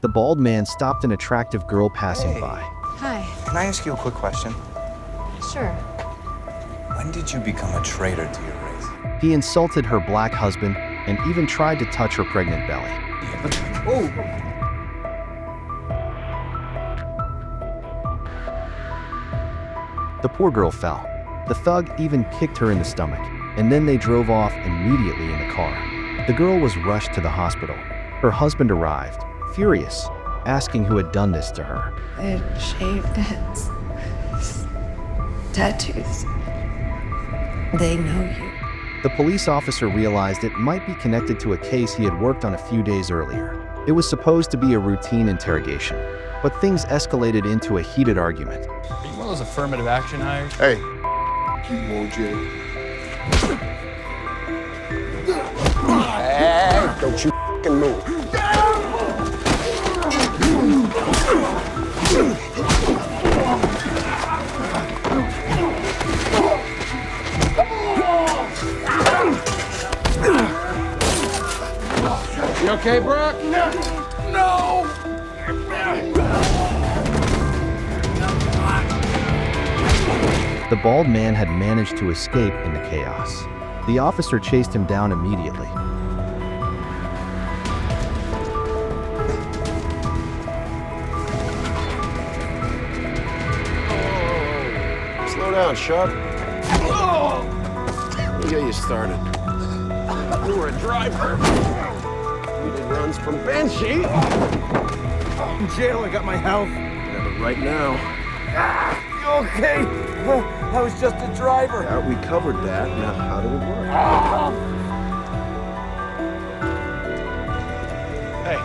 The bald man stopped an attractive girl passing by. Hi. Can I ask you a quick question? Sure. When did you become a traitor to your race? He insulted her black husband and even tried to touch her pregnant belly. Oh! The poor girl fell. The thug even kicked her in the stomach, and then they drove off immediately in the car. The girl was rushed to the hospital. Her husband arrived, furious, asking who had done this to her. They had shaved heads. Tattoos. They know you. The police officer realized it might be connected to a case he had worked on a few days earlier. It was supposed to be a routine interrogation, but things escalated into a heated argument. Are you one of those affirmative action hires? Hey, you OJ. Hey, don't you f***ing move. You okay, Brock? No! The bald man had managed to escape in the chaos. The officer chased him down immediately. Slow down, Sharp. Let me get you started. You were a driver. You did runs from Banshee. In jail, I got my health. Yeah, but right now, You okay? I was just a driver. yeah, we covered that. Now, how did it work? Hey,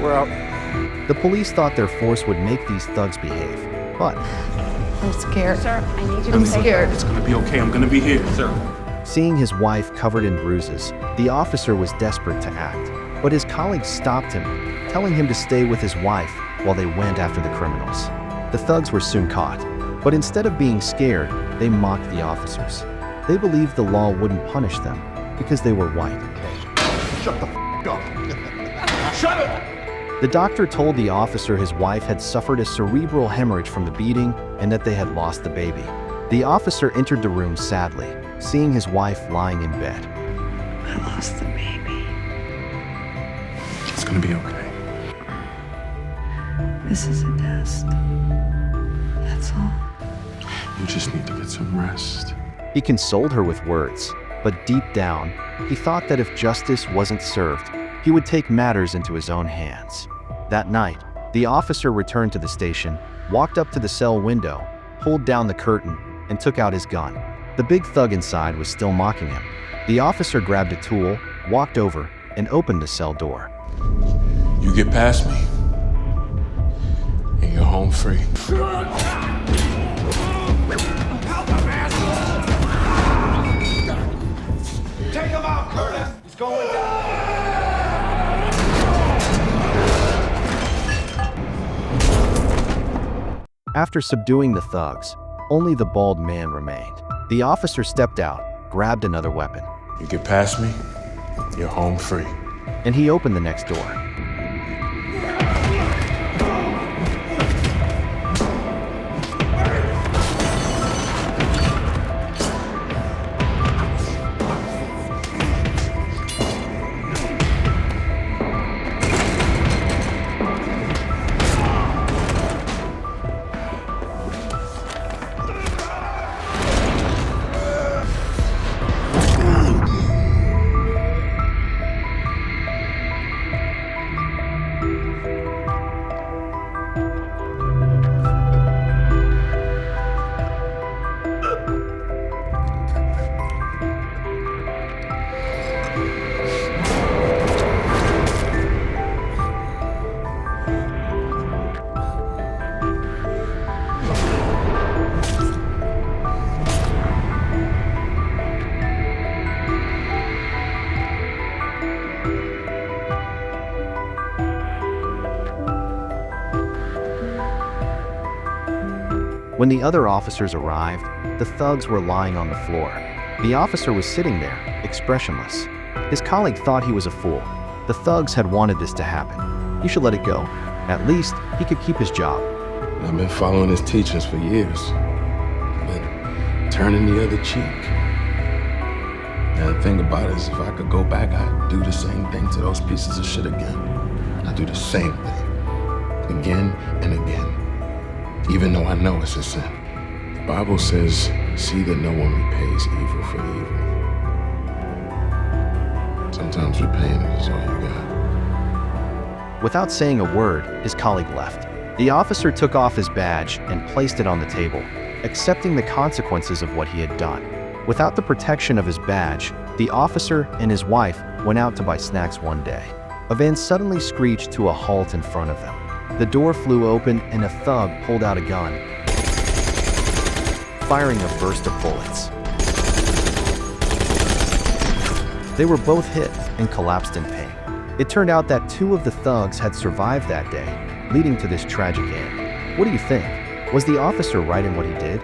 We're out. The police thought their force would make these thugs behave, but I'm scared. Sir, I need you to I'm take scared. It's gonna be okay. I'm gonna be here. sir. seeing his wife covered in bruises, the officer was desperate to act. But his colleagues stopped him, telling him to stay with his wife while they went after the criminals. The thugs were soon caught, but instead of being scared, they mocked the officers. They believed the law wouldn't punish them because they were white. Shut the f*** up. Shut it! The doctor told the officer his wife had suffered a cerebral hemorrhage from the beating and that they had lost the baby. The officer entered the room sadly, seeing his wife lying in bed. I lost the baby. It's gonna be okay. This is a test. That's all. You just need to get some rest. He consoled her with words, but deep down, he thought that if justice wasn't served, he would take matters into his own hands. That night, the officer returned to the station, walked up to the cell window, pulled down the curtain, and took out his gun. The big thug inside was still mocking him. The officer grabbed a tool, walked over, and opened the cell door. You get past me, and you're home free. Take him out, Curtis! He's going down! After subduing the thugs, only the bald man remained. The officer stepped out, grabbed another weapon, You get past me, you're home free. and he opened the next door. When the other officers arrived, the thugs were lying on the floor. The officer was sitting there, expressionless. His colleague thought he was a fool. The thugs had wanted this to happen. You should let it go. At least, he could keep his job. I've been following his teachings for years. I've been turning the other cheek. And the thing about it is, if I could go back, I'd do the same thing to those pieces of shit again. I'd do the same thing, again and again, even though I know it's a sin. The Bible says, see that no one repays evil for evil. Sometimes repaying it is all you got. Without saying a word, his colleague left. The officer took off his badge and placed it on the table, accepting the consequences of what he had done. Without the protection of his badge, the officer and his wife went out to buy snacks one day. A van suddenly screeched to a halt in front of them. The door flew open and a thug pulled out a gun, firing a burst of bullets. They were both hit and collapsed in pain. It turned out that 2 of the thugs had survived that day, leading to this tragic end. What do you think? Was the officer right in what he did?